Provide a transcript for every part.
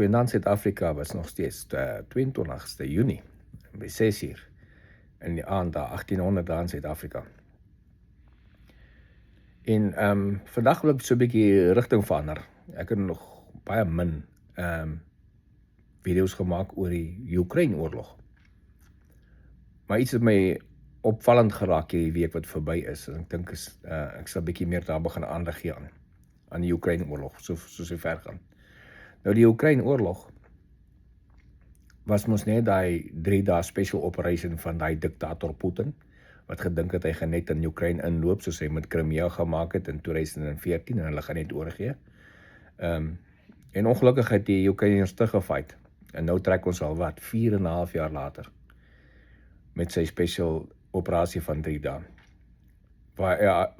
Goeienaand Suid-Afrika was nog steeds 22ste Junie, by 6 uur in die aand daar, 1800 daar in Suid-Afrika. En vandag wil ek so 'n bietjie rigting verander. Ek het nog baie min video's gemaak oor die Oekraïne-oorlog. Maar iets het my opvallend geraak hierdie week wat verby is, en ek dink ek sal 'n bietjie meer daar begin aandag gee aan die Oekraïne-oorlog, so ver gaan. Nou die Oekraïne-oorlog was mos net daai 3 dae special operation van daai diktator Putin, wat gedink het hy gaan net in Oekraïne inloop, soos hy met Crimea gemaak het in 2014, en hulle gaan net oorgee. En ongelukkig het die Oekraïners teruggefight, en nou trek ons al 4,5 jaar later, met sy special operasie van 3 dae, waar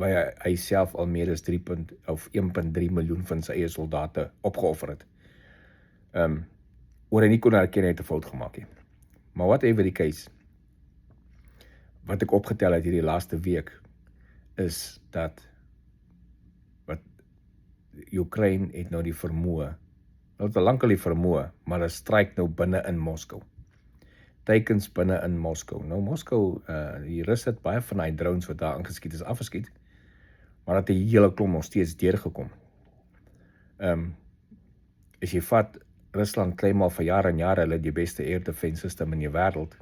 hy self al meer as 1,3 miljoen van sy eie soldate opgeoffer het. Oor hy nie kon herken, hy het 'n fout gemaak het. Maar whatever die case, wat ek opgetel het hierdie laaste week, is dat Oekraïne het nou die vermoë, hulle het al lank al die vermoë, maar hulle stryk nou binne in Moskou. Teikens binne in Moskou. Nou Moskou, die Rus het baie van die drones wat daar ingeskiet is, afgeskiet, maar dat die hele klomp nog steeds deurgekom. As jy vat, Rusland claim al vir jare en jare hulle die beste air defense system in die wêreld,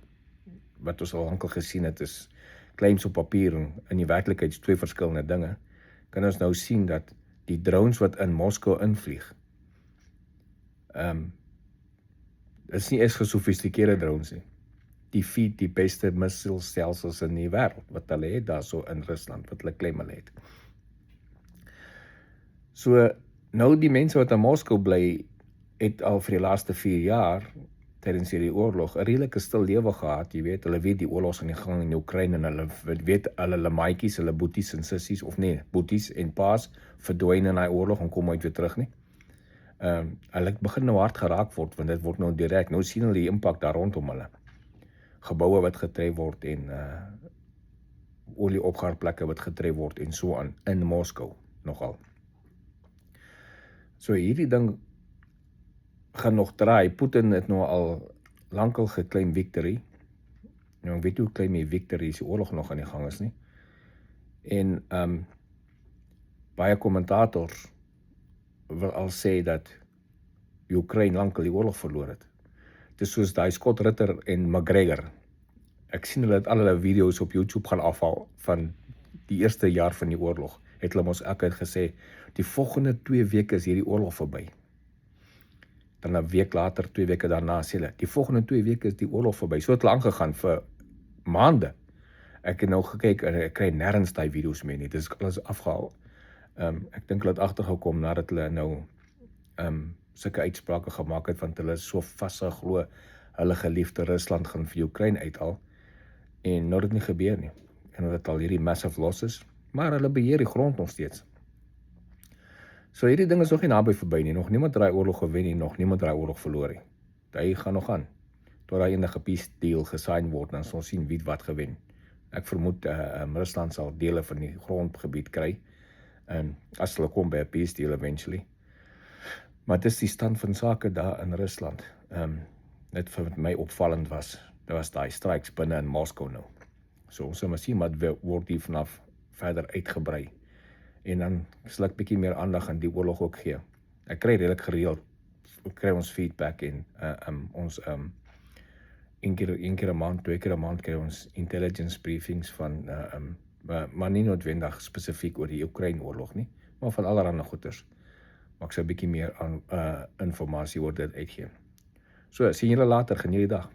wat ons al lank gesien het, is claims op papier, en in die werklikheid is 2 verskillende dinge. Kan ons nou sien dat die drones wat in Moskou invlieg, is nie eens gesofistikeerde drones nie. Die feed die beste missilstelsels in die wêreld, wat hulle het daar so in Rusland, wat hulle claim hulle het. So, nou die mense wat in Moskou bly, het al vir die laaste 4 jaar, tydens hierdie oorlog, 'n redelike stil lewe gehad, jy weet, hulle weet die oorlog aan die gang in Oekraïne, en hulle weet hulle maatjies, hulle boeties en sissies, of nee, boeties en paas, verdwyn in die oorlog en kom nooit weer terug nie. Hulle begin nou hard geraak word, want dit word nou direk, nou sien hulle die impak daar rondom hulle. Geboue wat getref word, en olieopgaarplekke wat getref word, en so aan, in Moskou, nogal. So hierdie ding gaan nog draai. Putin het nou al lankal geclaim victory. Nou, ek weet hoe claim jy victory as die oorlog nog aan die gang is nie. En baie kommentators wil al sê dat Oekraïne lankal die oorlog verloor het. Dit is soos daai Scott Ritter en McGregor. Ek sien hulle het al hulle video's op YouTube gaan afhaal van die eerste jaar van die oorlog. Het hulle ons elke gesê, die volgende 2 weke is hierdie oorlog verby. Dan 'n week later, 2 weke daarna, sê hulle, die volgende 2 weke is die oorlog verby. So het hulle aangegaan vir maande. Ek het nou gekyk, en ek kry nêrens daai video's meer nie, dit is alles afgehaal. Ek dink hulle het agtergekom nadat hulle nou sulke uitsprake gemaak het, want hulle is so vasgeglo, hulle geliefde Rusland gaan vir Oekraïne uithaal, en nou het dit nie gebeur nie, en hulle het al hierdie massive losses, maar hulle beheer die grond nog steeds. So hierdie ding is nog nie naby verby nie, nog niemand draai oorlog gewen nie, nog niemand draai oorlog verloor nie. Hy gaan nog aan, tot daar enige peace deal gesign word, en ons sien wie wat gewen. Ek vermoed Rusland sal dele van die grondgebied kry, en as hulle kom by 'n peace deal eventually. Maar dit is die stand van sake daar in Rusland. Net vir my opvallend was, daar was daai strikes binne in Moskou nou. So ons sal maar sien wat word die vanaf verder uitgebrei. En dan sal ek bietjie meer aandag aan die oorlog ook gee. Ek kry redelik gereeld, kry ons feedback, en ons een keer 'n maand, 2 keer 'n maand kry ons intelligence briefings van maar nie noodwendig spesifiek oor die Oekraïne-oorlog nie, maar van allerlei goeters. Maar ek sal bietjie meer inligting oor dit uitgee. So, sien julle later, geniet die dag.